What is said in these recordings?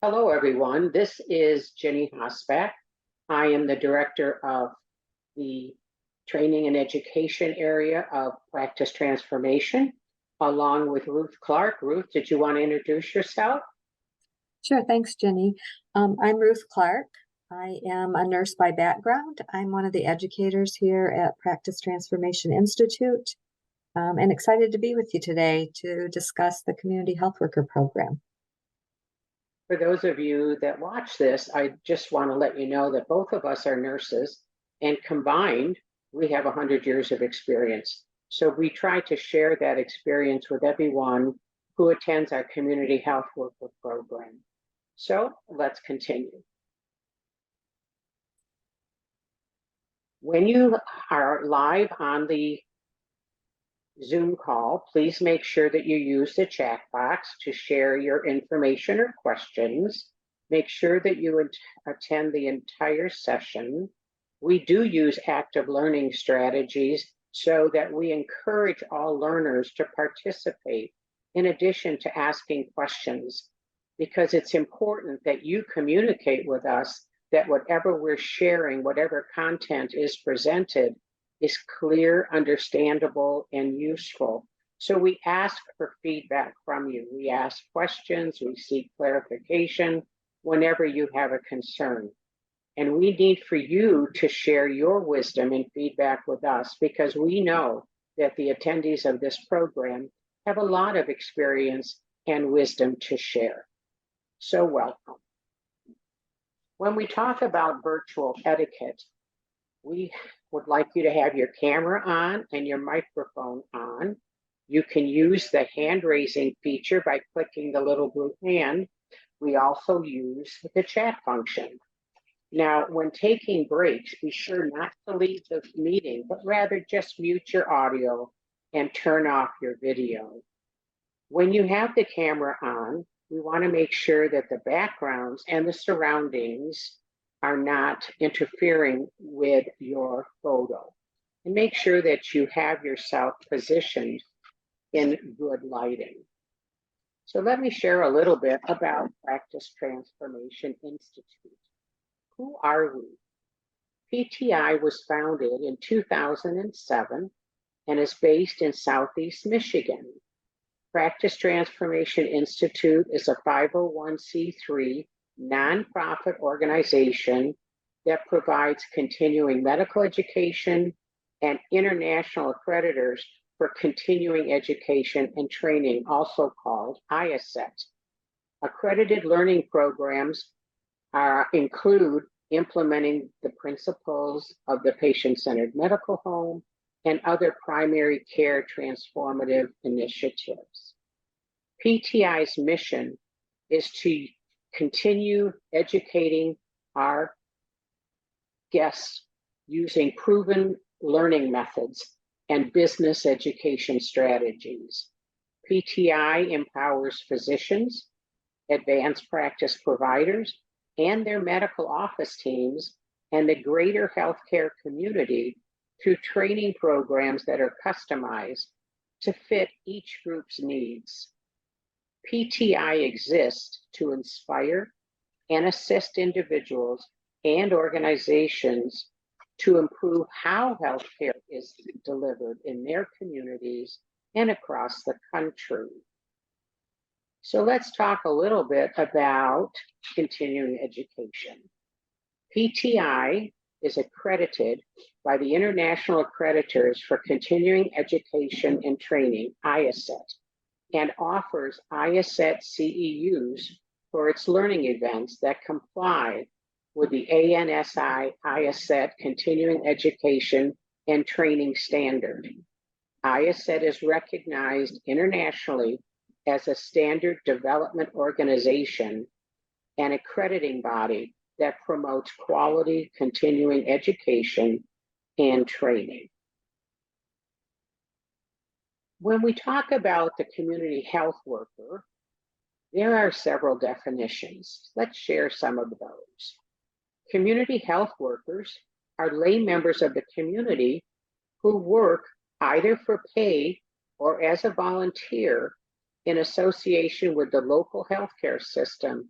Hello, everyone. This is Jenny Hosbach. I am the director of the training and education area of Practice Transformation, along with Ruth Clark. Ruth, did you want to introduce yourself? Sure, thanks, Jenny. I'm Ruth Clark. I am a nurse by background. I'm one of the educators here at Practice Transformation Institute, and excited to be with you today to discuss the Community Health Worker Program. For those of you that watch this, I just want to let you know that both of us are nurses, and combined, we have 100 years of experience. So we try to share that experience with everyone who attends our Community Health Worker Program. So let's continue. When you are live on the Zoom call, please make sure that you use the chat box to share your information or questions. Make sure that you attend the entire session. We do use active learning strategies so that we encourage all learners to participate in addition to asking questions, because it's important that you communicate with us that whatever we're sharing, whatever content is presented, is clear, understandable, and useful. So we ask for feedback from you. We ask questions, we seek clarification whenever you have a concern. And we need for you to share your wisdom and feedback with us, because we know that the attendees of this program have a lot of experience and wisdom to share. So welcome. When we talk about virtual etiquette, we would like you to have your camera on and your microphone on. You can use the hand raising feature by clicking the little blue hand. We also use the chat function. Now, when taking breaks, be sure not to leave the meeting, but rather just mute your audio and turn off your video. When you have the camera on, we want to make sure that the backgrounds and the surroundings are not interfering with your photo. And make sure that you have yourself positioned in good lighting. So let me share a little bit about Practice Transformation Institute. Who are we? PTI was founded in 2007 and is based in Southeast Michigan. Practice Transformation Institute is a 501c3 nonprofit organization that provides continuing medical education and international accreditors for continuing education and training, also called IACET. Accredited learning programs include implementing the principles of the patient-centered medical home and other primary care transformative initiatives. PTI's mission is to continue educating our guests using proven learning methods and business education strategies. PTI empowers physicians, advanced practice providers, and their medical office teams and the greater healthcare community through training programs that are customized to fit each group's needs. PTI exists to inspire and assist individuals and organizations to improve how healthcare is delivered in their communities and across the country. So let's talk a little bit about continuing education. PTI is accredited by the International Accreditors for Continuing Education and Training, IACET, and offers IACET CEUs for its learning events that comply with the ANSI IACET Continuing Education and Training Standard. IACET is recognized internationally as a standard development organization and accrediting body that promotes quality continuing education and training. When we talk about the community health worker, there are several definitions. Let's share some of those. Community health workers are lay members of the community who work either for pay or as a volunteer in association with the local healthcare system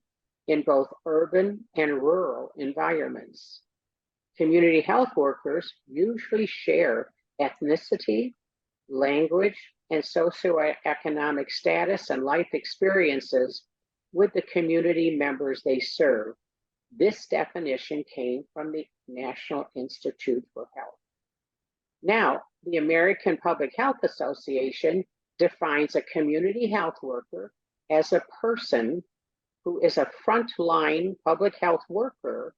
in both urban and rural environments. Community health workers usually share ethnicity, language, and socioeconomic status and life experiences with the community members they serve. This definition came from the National Institute for Health. Now, the American Public Health Association defines a community health worker as a person who is a frontline public health worker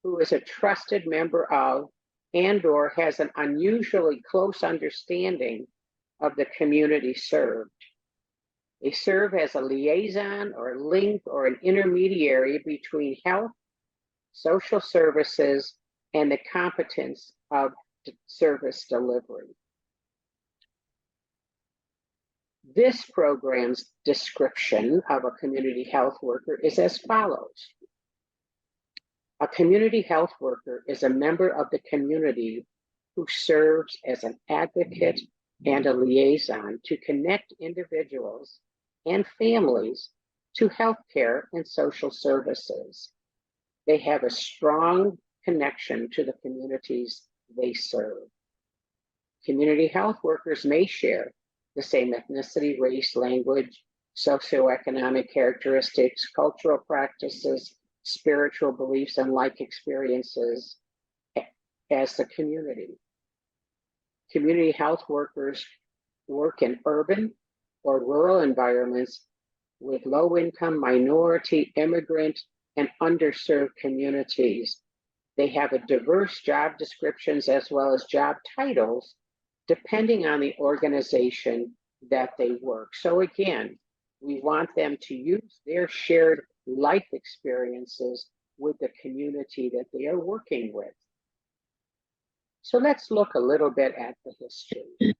who is a trusted member of and/or has an unusually close understanding of the community served. They serve as a liaison or link or an intermediary between health, social services, and the competence of service delivery. This program's description of a community health worker is as follows. A community health worker is a member of the community who serves as an advocate and a liaison to connect individuals and families to healthcare and social services. They have a strong connection to the communities they serve. Community health workers may share the same ethnicity, race, language, socioeconomic characteristics, cultural practices, spiritual beliefs, and life experiences as the community. Community health workers work in urban or rural environments with low-income, minority, immigrant, and underserved communities. They have a diverse job descriptions as well as job titles, depending on the organization that they work. So again, we want them to use their shared life experiences with the community that they are working with. So let's look a little bit at the history.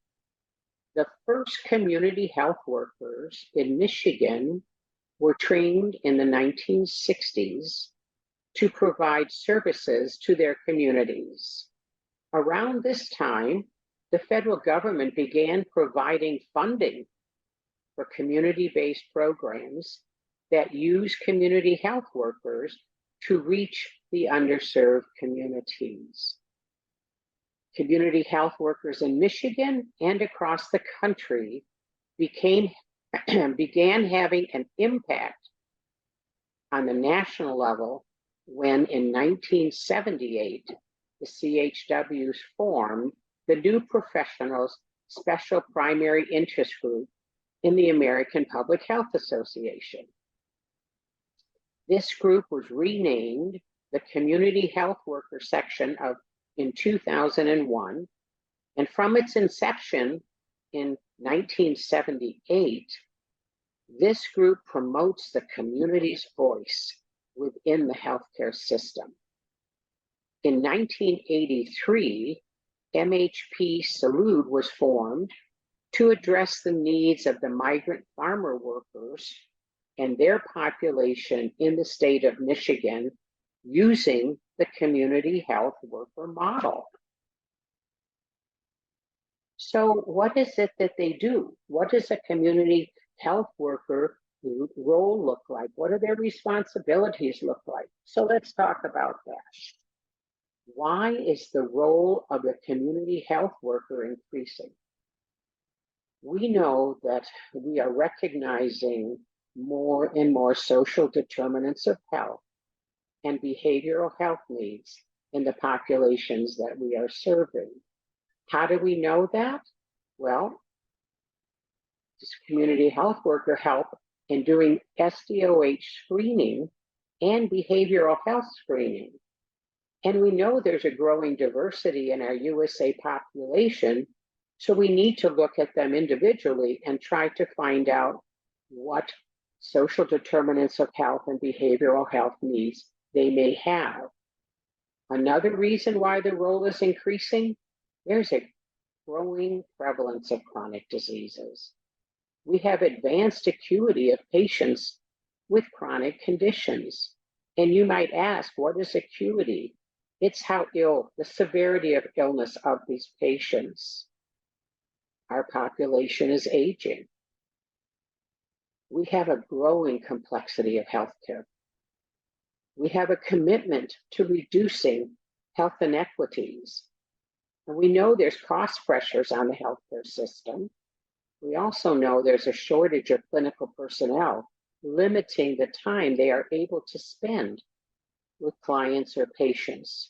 The first community health workers in Michigan were trained in the 1960s to provide services to their communities. Around this time, the federal government began providing funding for community-based programs that use community health workers to reach the underserved communities. Community health workers in Michigan and across the country began having an impact on the national level when in 1978, the CHWs formed the New Professionals Special Primary Interest Group in the American Public Health Association. This group was renamed the Community Health Worker section in 2001, and from its inception in 1978, this group promotes the community's voice within the healthcare system. In 1983, MHP Salud was formed to address the needs of the migrant farmer workers and their population in the state of Michigan using the community health worker model. So what is it that they do? What does a community health worker role look like? What do their responsibilities look like? So let's talk about that. Why is the role of the community health worker increasing? We know that we are recognizing more and more social determinants of health and behavioral health needs in the populations that we are serving. How do we know that? Well, this community health worker help in doing SDOH screening and behavioral health screening. And we know there's a growing diversity in our USA population, so we need to look at them individually and try to find out what social determinants of health and behavioral health needs they may have. Another reason why the role is increasing, there's a growing prevalence of chronic diseases. We have advanced acuity of patients with chronic conditions. And you might ask, what is acuity? It's how ill, the severity of illness of these patients. Our population is aging. We have a growing complexity of healthcare. We have a commitment to reducing health inequities. And we know there's cost pressures on the healthcare system. We also know there's a shortage of clinical personnel, limiting the time they are able to spend with clients or patients.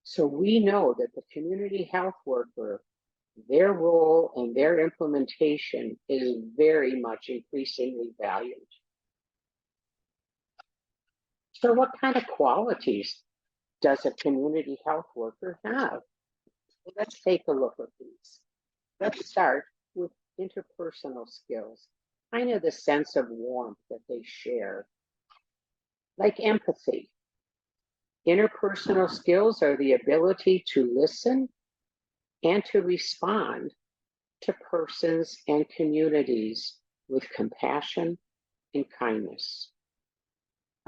So we know that the community health worker, their role and their implementation is very much increasingly valued. So what kind of qualities does a community health worker have? Well, let's take a look at these. Let's start with interpersonal skills, kind of the sense of warmth that they share, like empathy. Interpersonal skills are the ability to listen and to respond to persons and communities with compassion and kindness.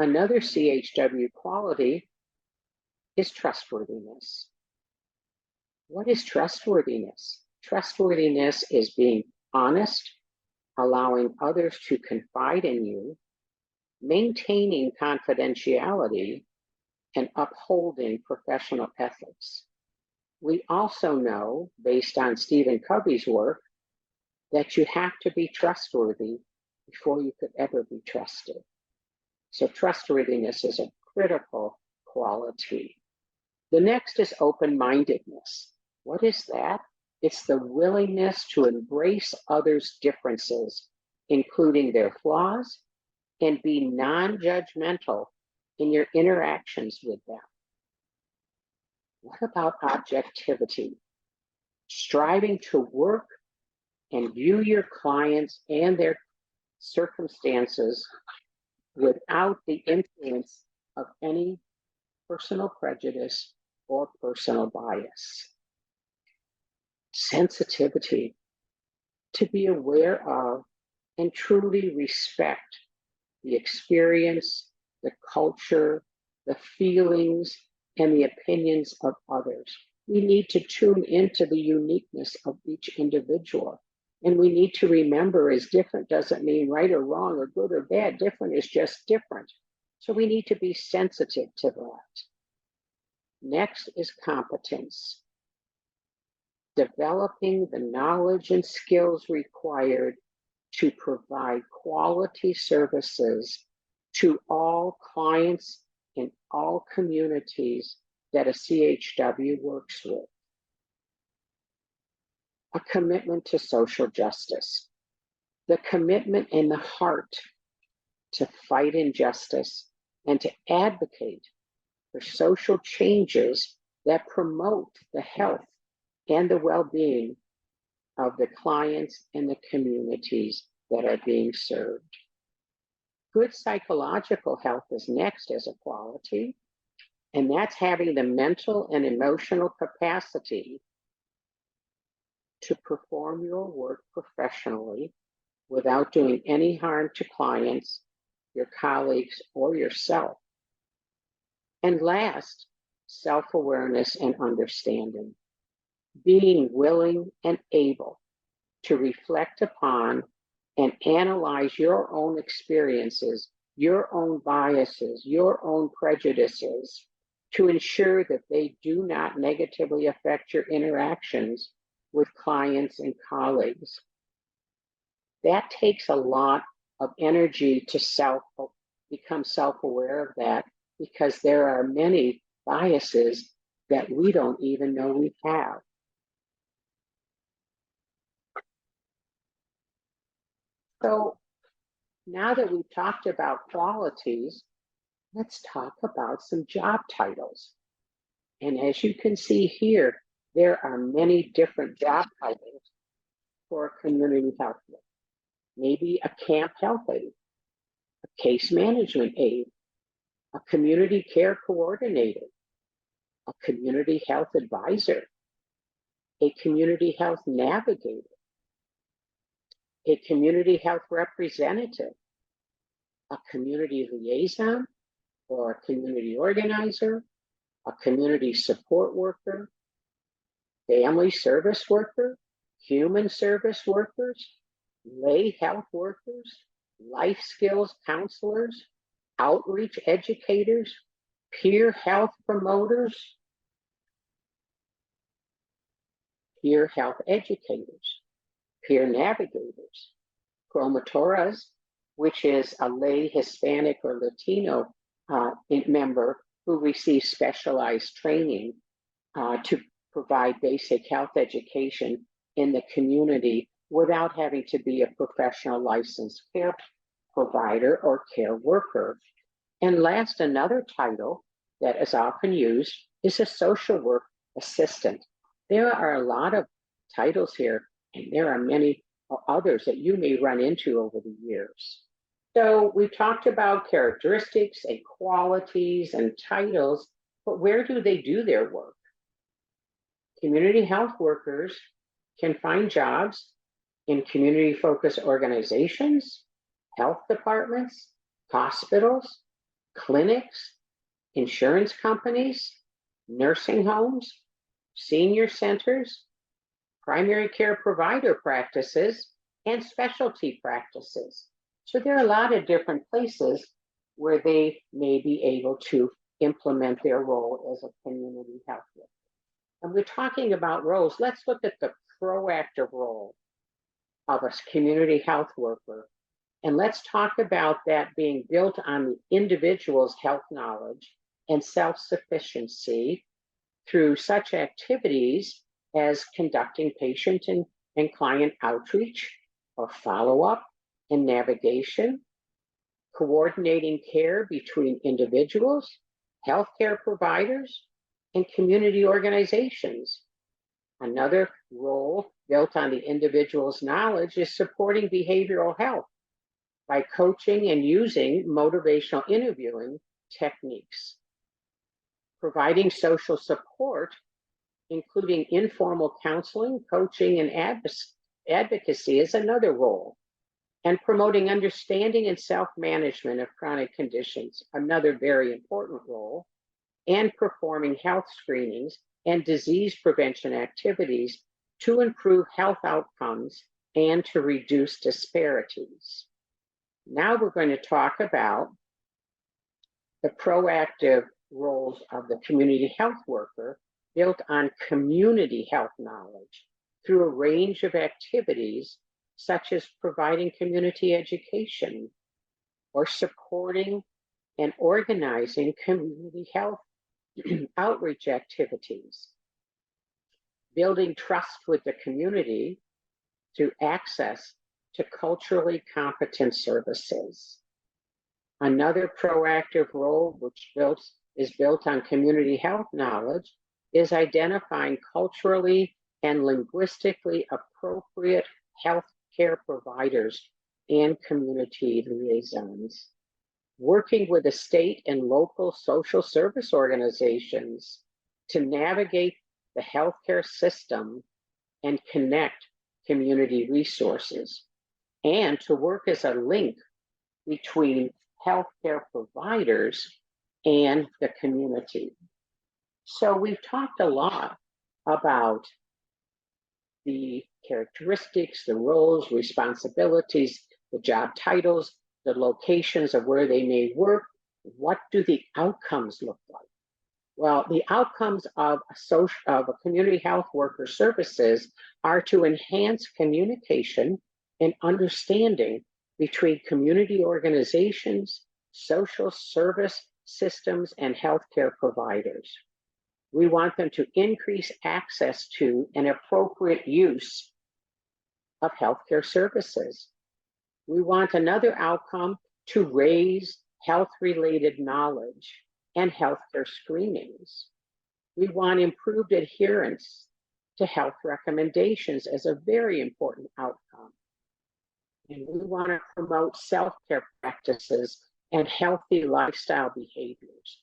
Another CHW quality is trustworthiness. What is trustworthiness? Trustworthiness is being honest, allowing others to confide in you, maintaining confidentiality, and upholding professional ethics. We also know, based on Stephen Covey's work, that you have to be trustworthy before you could ever be trusted. So trustworthiness is a critical quality. The next is open-mindedness. What is that? It's the willingness to embrace others' differences, including their flaws, and be non-judgmental in your interactions with them. What about objectivity? Striving to work and view your clients and their circumstances without the influence of any personal prejudice or personal bias. Sensitivity, to be aware of and truly respect the experience, the culture, the feelings, and the opinions of others. We need to tune into the uniqueness of each individual. And we need to remember, is different doesn't mean right or wrong or good or bad. Different is just different. So we need to be sensitive to that. Next is competence. Developing the knowledge and skills required to provide quality services to all clients in all communities that a CHW works with. A commitment to social justice, the commitment in the heart to fight injustice and to advocate for social changes that promote the health and the well-being of the clients and the communities that are being served. Good psychological health is next as a quality, and that's having the mental and emotional capacity to perform your work professionally without doing any harm to clients, your colleagues, or yourself. And last, self-awareness and understanding. Being willing and able to reflect upon and analyze your own experiences, your own biases, your own prejudices, to ensure that they do not negatively affect your interactions with clients and colleagues. That takes a lot of energy to become self-aware of that, because there are many biases that we don't even know we have. So now that we've talked about qualities, let's talk about some job titles. And as you can see here, there are many different job titles for a community health worker. Maybe a camp health aide, a case management aide, a community care coordinator, a community health advisor, a community health navigator, a community health representative, a community liaison or a community organizer, a community support worker, family service worker, human service workers, lay health workers, life skills counselors, outreach educators, peer health promoters, peer health educators, peer navigators, promotoras, which is a lay Hispanic or Latino member who receives specialized training to provide basic health education in the community without having to be a professional licensed care provider or care worker. And last, another title that is often used is a social work assistant. There are a lot of titles here, and there are many others that you may run into over the years. So we talked about characteristics and qualities and titles, but where do they do their work? Community health workers can find jobs in community-focused organizations, health departments, hospitals, clinics, insurance companies, nursing homes, senior centers, primary care provider practices, and specialty practices. So there are a lot of different places where they may be able to implement their role as a community health worker. And we're talking about roles. Let's look at the proactive role of a community health worker. And let's talk about that being built on the individual's health knowledge and self-sufficiency through such activities as conducting patient and client outreach or follow-up and navigation, coordinating care between individuals, healthcare providers, and community organizations. Another role built on the individual's knowledge is supporting behavioral health by coaching and using motivational interviewing techniques. Providing social support, including informal counseling, coaching, and advocacy is another role. And promoting understanding and self-management of chronic conditions, another very important role. And performing health screenings and disease prevention activities to improve health outcomes and to reduce disparities. Now we're going to talk about the proactive roles of the community health worker built on community health knowledge through a range of activities such as providing community education or supporting and organizing community health outreach activities, building trust with the community through access to culturally competent services. Another proactive role which is built on community health knowledge is identifying culturally and linguistically appropriate health care providers and community liaisons. Working with the state and local social service organizations to navigate the healthcare system and connect community resources, and to work as a link between healthcare providers and the community. So we've talked a lot about the characteristics, the roles, responsibilities, the job titles, the locations of where they may work. What do the outcomes look like? Well, the outcomes of a community health worker services are to enhance communication and understanding between community organizations, social service systems, and healthcare providers. We want them to increase access to and appropriate use of healthcare services. We want another outcome to raise health-related knowledge and healthcare screenings. We want improved adherence to health recommendations as a very important outcome. And we want to promote self-care practices and healthy lifestyle behaviors.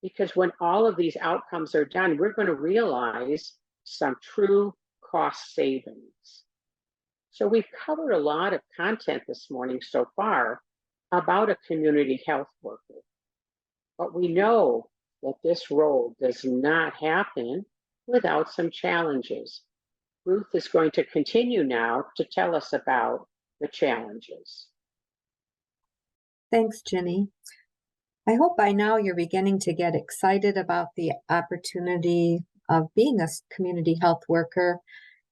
Because when all of these outcomes are done, we're going to realize some true cost savings. So we've covered a lot of content this morning so far about a community health worker. But we know that this role does not happen without some challenges. Ruth is going to continue now to tell us about the challenges. Thanks, Jenny. I hope by now you're beginning to get excited about the opportunity of being a community health worker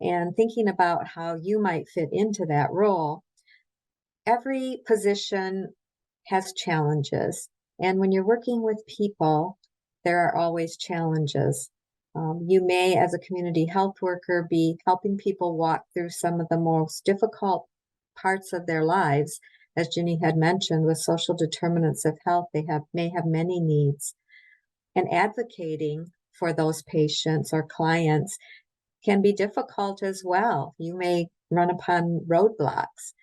and thinking about how you might fit into that role. Every position has challenges, and when you're working with people, there are always challenges. You may, as a community health worker, be helping people walk through some of the most difficult parts of their lives. As Ginny had mentioned, with social determinants of health, they may have many needs. And advocating for those patients or clients can be difficult as well. You may run upon roadblocks.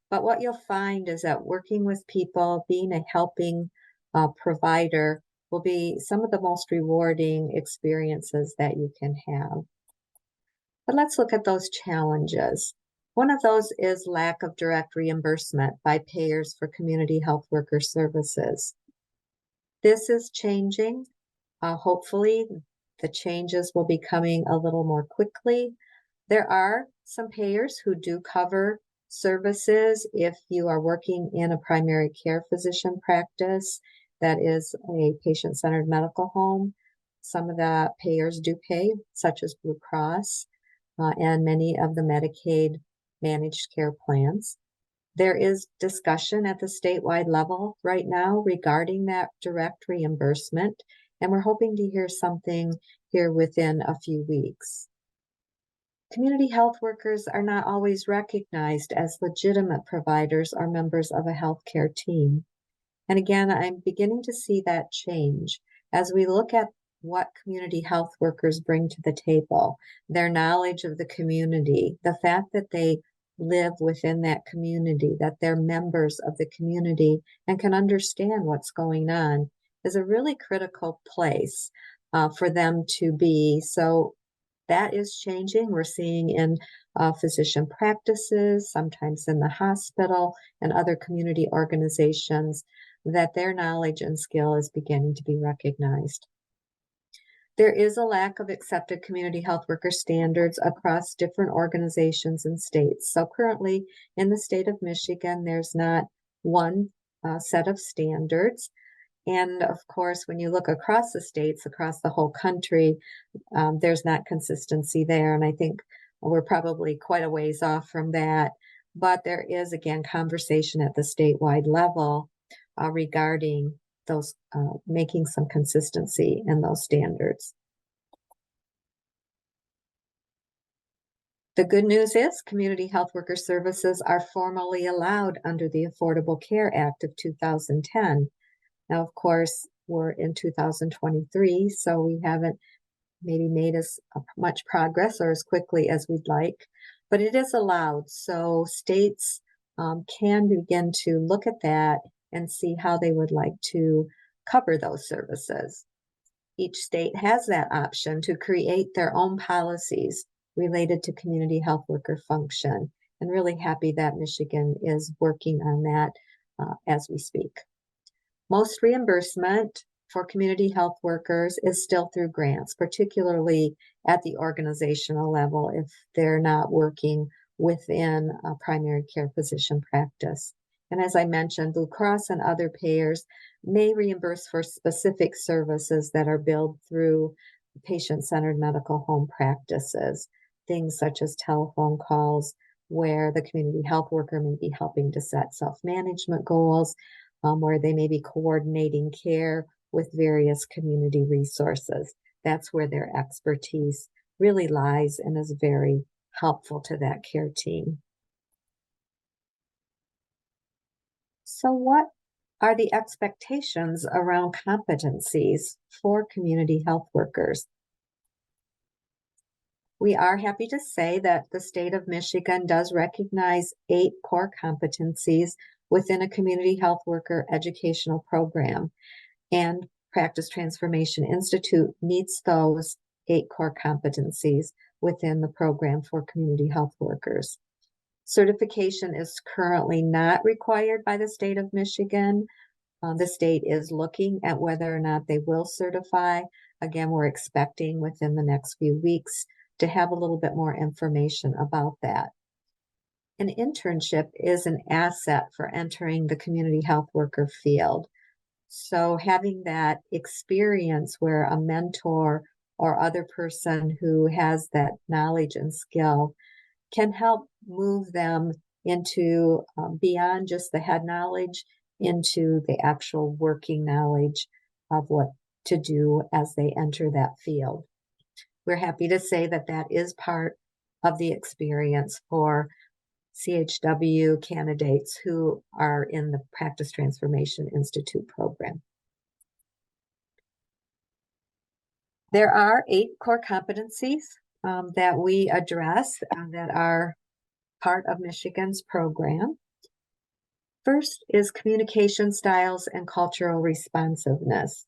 But what you'll find is that working with people, being a helping provider, will be some of the most rewarding experiences that you can have. But let's look at those challenges. One of those is lack of direct reimbursement by payers for community health worker services. This is changing. Hopefully, the changes will be coming a little more quickly. There are some payers who do cover services if you are working in a primary care physician practice that is a patient-centered medical home. Some of the payers do pay, such as Blue Cross and many of the Medicaid managed care plans. There is discussion at the statewide level right now regarding that direct reimbursement, and we're hoping to hear something here within a few weeks. Community health workers are not always recognized as legitimate providers or members of a healthcare team. And again, I'm beginning to see that change as we look at what community health workers bring to the table, their knowledge of the community, the fact that they live within that community, that they're members of the community and can understand what's going on, is a really critical place for them to be. So that is changing. We're seeing in physician practices, sometimes in the hospital and other community organizations, that their knowledge and skill is beginning to be recognized. There is a lack of accepted community health worker standards across different organizations and states. So currently in the state of Michigan, there's not one set of standards. And of course, when you look across the states, across the whole country, there's not consistency there. And I think we're probably quite a ways off from that. But there is, again, conversation at the statewide level regarding those, making some consistency in those standards. The good news is community health worker services are formally allowed under the Affordable Care Act of 2010. Now, of course, we're in 2023, so we haven't maybe made as much progress or as quickly as we'd like, but it is allowed. So states can begin to look at that and see how they would like to cover those services. Each state has that option to create their own policies related to community health worker function, and really happy that Michigan is working on that as we speak. Most reimbursement for community health workers is still through grants, particularly at the organizational level if they're not working within a primary care physician practice. And as I mentioned, Blue Cross and other payers may reimburse for specific services that are billed through patient-centered medical home practices, things such as telephone calls where the community health worker may be helping to set self-management goals, where they may be coordinating care with various community resources. That's where their expertise really lies and is very helpful to that care team. So what are the expectations around competencies for community health workers? We are happy to say that the state of Michigan does recognize 8 core competencies within a community health worker educational program, and Practice Transformation Institute meets those 8 core competencies within the program for community health workers. Certification is currently not required by the state of Michigan. The state is looking at whether or not they will certify. Again, we're expecting within the next few weeks to have a little bit more information about that. An internship is an asset for entering the community health worker field. So having that experience where a mentor or other person who has that knowledge and skill can help move them into beyond just the head knowledge into the actual working knowledge of what to do as they enter that field. We're happy to say that that is part of the experience for CHW candidates who are in the Practice Transformation Institute program. There are 8 core competencies that we address that are part of Michigan's program. First is communication styles and cultural responsiveness.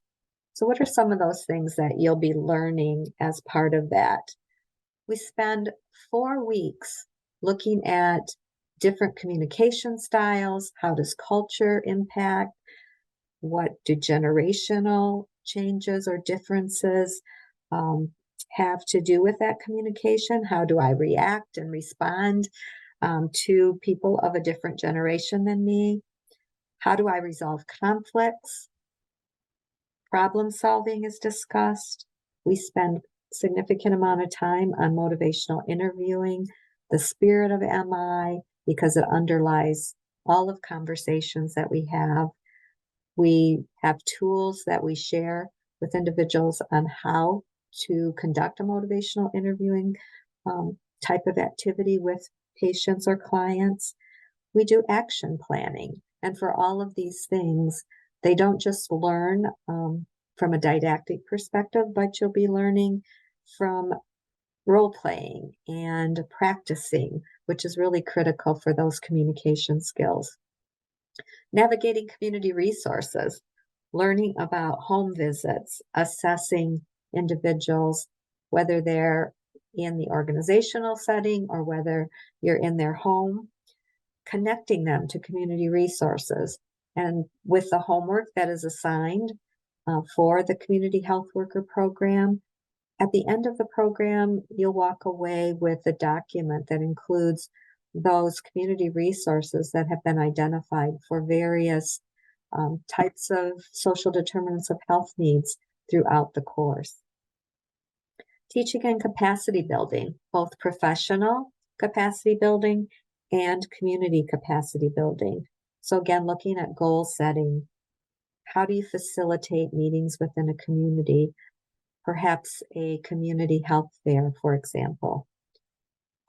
So what are some of those things that you'll be learning as part of that? We spend 4 weeks looking at different communication styles. How does culture impact? What do generational changes or differences have to do with that communication? How do I react and respond to people of a different generation than me? How do I resolve conflicts? Problem solving is discussed. We spend significant amount of time on motivational interviewing, the spirit of MI, because it underlies all of conversations that we have. We have tools that we share with individuals on how to conduct a motivational interviewing type of activity with patients or clients. We do action planning. And for all of these things, they don't just learn from a didactic perspective, but you'll be learning from role playing and practicing, which is really critical for those communication skills. Navigating community resources, learning about home visits, assessing individuals, whether they're in the organizational setting or whether you're in their home, connecting them to community resources. And with the homework that is assigned for the community health worker program, at the end of the program, you'll walk away with a document that includes those community resources that have been identified for various types of social determinants of health needs throughout the course. Teaching and capacity building, both professional capacity building and community capacity building. So again, looking at goal setting. How do you facilitate meetings within a community? Perhaps a community health fair, for example.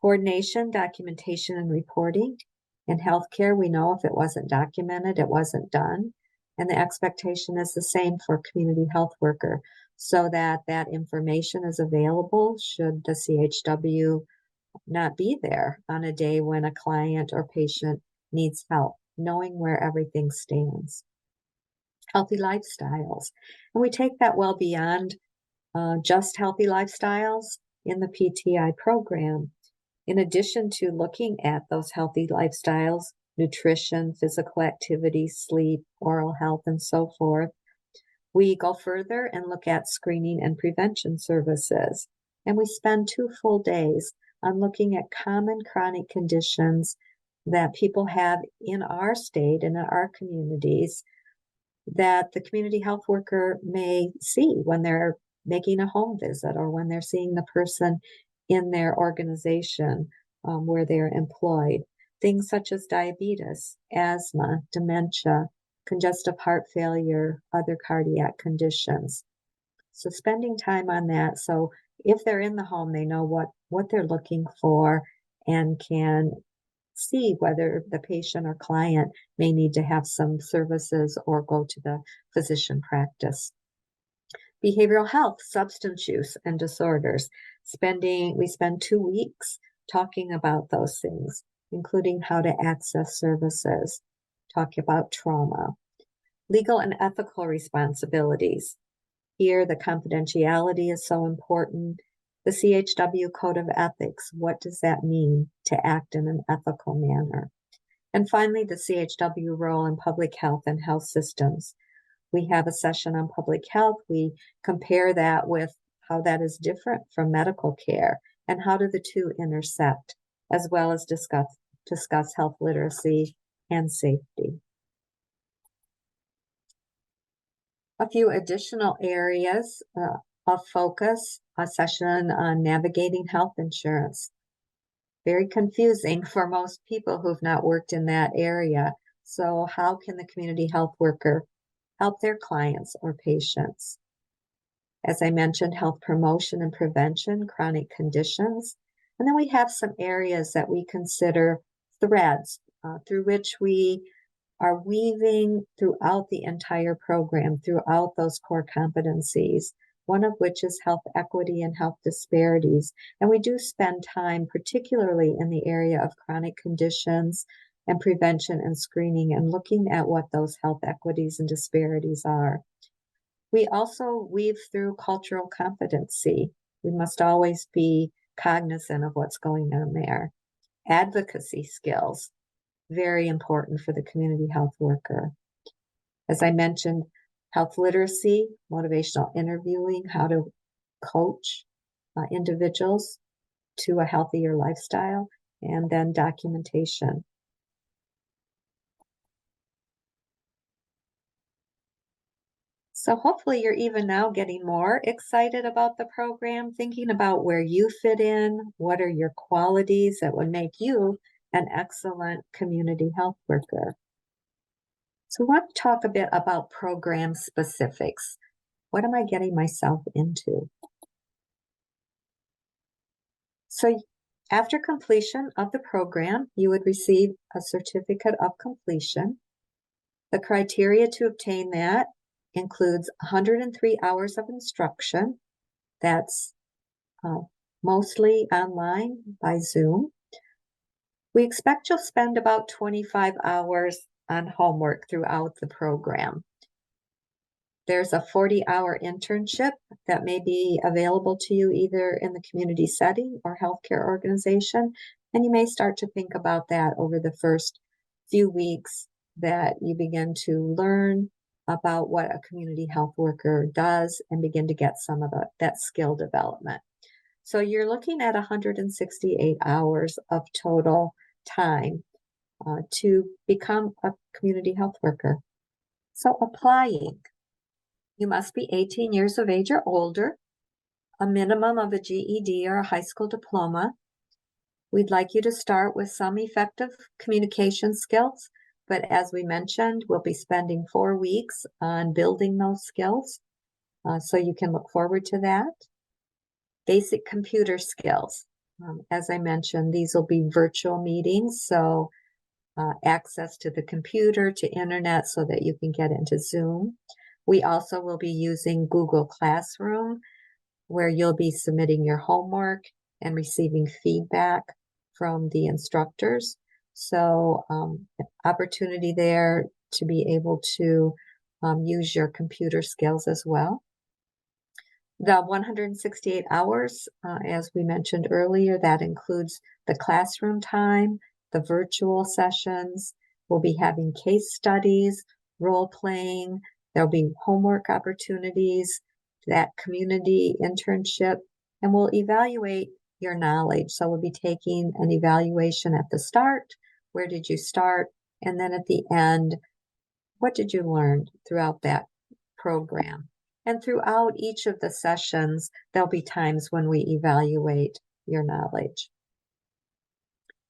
Coordination, documentation, and reporting. In healthcare, we know if it wasn't documented, it wasn't done. And the expectation is the same for community health worker, so that that information is available should the CHW not be there on a day when a client or patient needs help, knowing where everything stands. Healthy lifestyles. And we take that well beyond just healthy lifestyles in the PTI program. In addition to looking at those healthy lifestyles, nutrition, physical activity, sleep, oral health, and so forth, we go further and look at screening and prevention services. And we spend 2 full days on looking at common chronic conditions that people have in our state and in our communities that the community health worker may see when they're making a home visit or when they're seeing the person in their organization where they're employed. Things such as diabetes, asthma, dementia, congestive heart failure, other cardiac conditions. So spending time on that. So if they're in the home, they know what they're looking for and can see whether the patient or client may need to have some services or go to the physician practice. Behavioral health, substance use, and disorders. We spend 2 weeks talking about those things, including how to access services, talking about trauma. Legal and ethical responsibilities. Here, the confidentiality is so important. The CHW Code of Ethics, what does that mean to act in an ethical manner? And finally, the CHW role in public health and health systems. We have a session on public health. We compare that with how that is different from medical care and how do the two intersect, as well as discuss health literacy and safety. A few additional areas of focus, a session on navigating health insurance. Very confusing for most people who've not worked in that area. So how can the community health worker help their clients or patients? As I mentioned, health promotion and prevention, chronic conditions. And then we have some areas that we consider threads through which we are weaving throughout the entire program, throughout those core competencies, one of which is health equity and health disparities. And we do spend time, particularly in the area of chronic conditions and prevention and screening, and looking at what those health equities and disparities are. We also weave through cultural competency. We must always be cognizant of what's going on there. Advocacy skills, very important for the community health worker. As I mentioned, health literacy, motivational interviewing, how to coach individuals to a healthier lifestyle, and then documentation. So hopefully you're even now getting more excited about the program, thinking about where you fit in, what are your qualities that would make you an excellent community health worker. So I want to talk a bit about program specifics. What am I getting myself into? So after completion of the program, you would receive a certificate of completion. The criteria to obtain that includes 103 hours of instruction. That's mostly online by Zoom. We expect you'll spend about 25 hours on homework throughout the program. There's a 40-hour internship that may be available to you either in the community setting or healthcare organization, and you may start to think about that over the first few weeks that you begin to learn about what a community health worker does and begin to get some of that skill development. So you're looking at 168 hours of total time to become a community health worker. So applying, you must be 18 years of age or older, a minimum of a GED or a high school diploma. We'd like you to start with some effective communication skills, but as we mentioned, we'll be spending 4 weeks on building those skills, so you can look forward to that. Basic computer skills. As I mentioned, these will be virtual meetings, so access to the computer, to internet, so that you can get into Zoom. We also will be using Google Classroom, where you'll be submitting your homework and receiving feedback from the instructors. So opportunity there to be able to use your computer skills as well. The 168 hours, as we mentioned earlier, that includes the classroom time, the virtual sessions. We'll be having case studies, role playing. There'll be homework opportunities, that community internship, and we'll evaluate your knowledge. So we'll be taking an evaluation at the start. Where did you start? And then at the end, what did you learn throughout that program? And throughout each of the sessions, there'll be times when we evaluate your knowledge.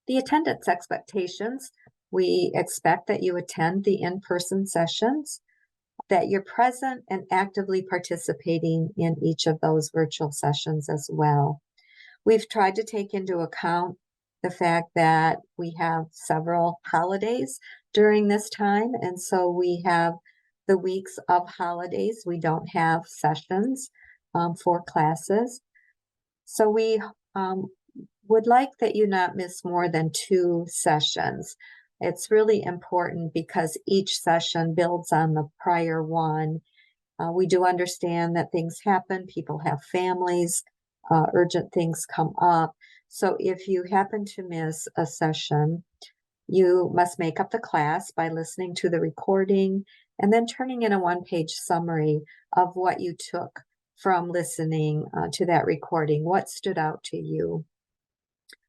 The attendance expectations, we expect that you attend the in-person sessions, that you're present and actively participating in each of those virtual sessions as well. We've tried to take into account the fact that we have several holidays during this time, and so we have the weeks of holidays. We don't have sessions for classes. So we would like that you not miss more than 2 sessions. It's really important because each session builds on the prior one. We do understand that things happen, people have families, urgent things come up. So if you happen to miss a session, you must make up the class by listening to the recording and then turning in a 1-page summary of what you took from listening to that recording, what stood out to you.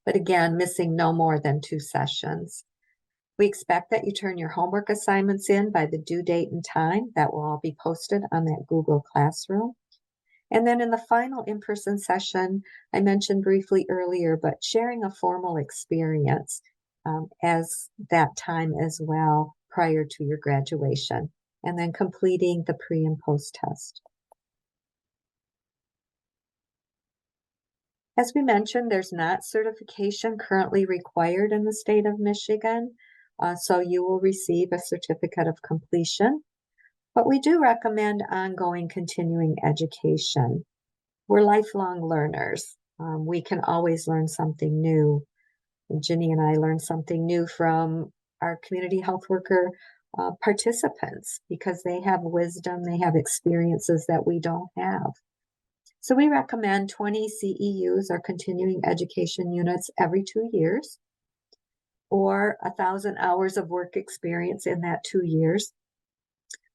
But again, missing no more than 2 sessions. We expect that you turn your homework assignments in by the due date and time. That will all be posted on that Google Classroom. And then in the final in-person session, I mentioned briefly earlier, but sharing a formal experience as that time as well prior to your graduation, and then completing the pre and post test. As we mentioned, there's not certification currently required in the state of Michigan, so you will receive a certificate of completion. But we do recommend ongoing continuing education. We're lifelong learners. We can always learn something new. Ginny and I learned something new from our community health worker participants because they have wisdom, they have experiences that we don't have. So we recommend 20 CEUs or continuing education units every 2 years, or 1,000 hours of work experience in that 2 years.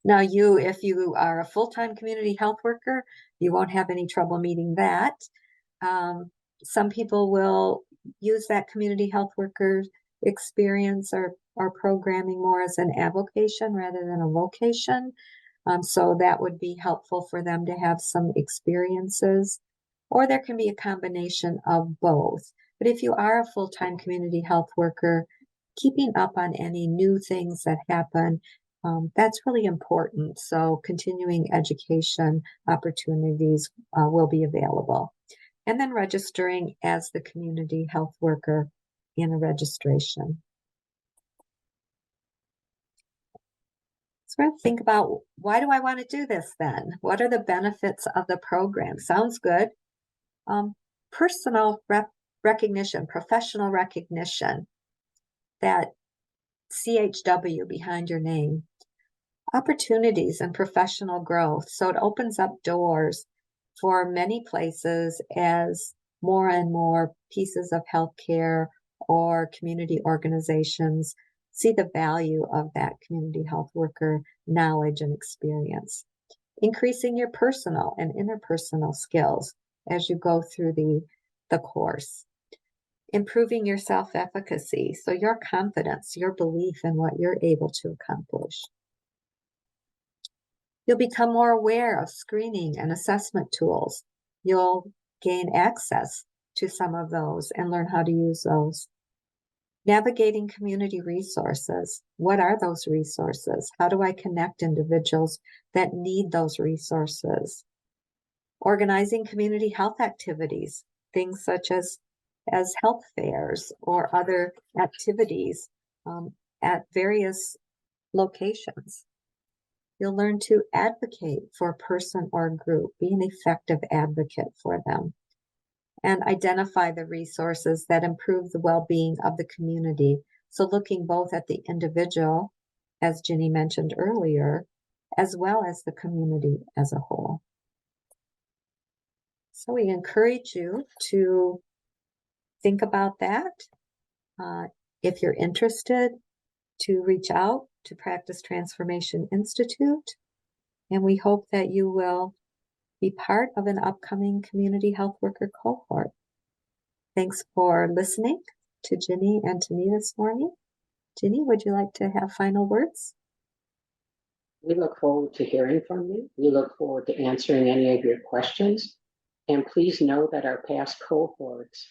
Now, if you are a full-time community health worker, you won't have any trouble meeting that. Some people will use that community health worker experience or programming more as an avocation rather than a vocation. So that would be helpful for them to have some experiences, or there can be a combination of both. But if you are a full-time community health worker, keeping up on any new things that happen, that's really important. So continuing education opportunities will be available. And then registering as the community health worker in a registration. So we're going to think about, why do I want to do this then? What are the benefits of the program? Sounds good. Personal recognition, professional recognition, that CHW behind your name. Opportunities and professional growth. So it opens up doors for many places as more and more pieces of healthcare or community organizations see the value of that community health worker knowledge and experience. Increasing your personal and interpersonal skills as you go through the course. Improving your self-efficacy, so your confidence, your belief in what you're able to accomplish. You'll become more aware of screening and assessment tools. You'll gain access to some of those and learn how to use those. Navigating community resources. What are those resources? How do I connect individuals that need those resources? Organizing community health activities, things such as health fairs or other activities at various locations. You'll learn to advocate for a person or a group, be an effective advocate for them, and identify the resources that improve the well-being of the community. So looking both at the individual, as Ginny mentioned earlier, as well as the community as a whole. So we encourage you to think about that. If you're interested, to reach out to Practice Transformation Institute, and we hope that you will be part of an upcoming community health worker cohort. Thanks for listening to Ginny and to me this morning. Ginny, would you like to have final words? We look forward to hearing from you. We look forward to answering any of your questions. And please know that our past cohorts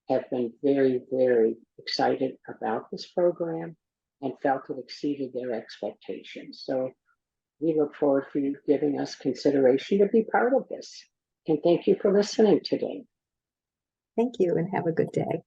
have been very, very excited about this program and felt it exceeded their expectations. So we look forward for you giving us consideration to be part of this. And thank you for listening today. Thank you, and have a good day.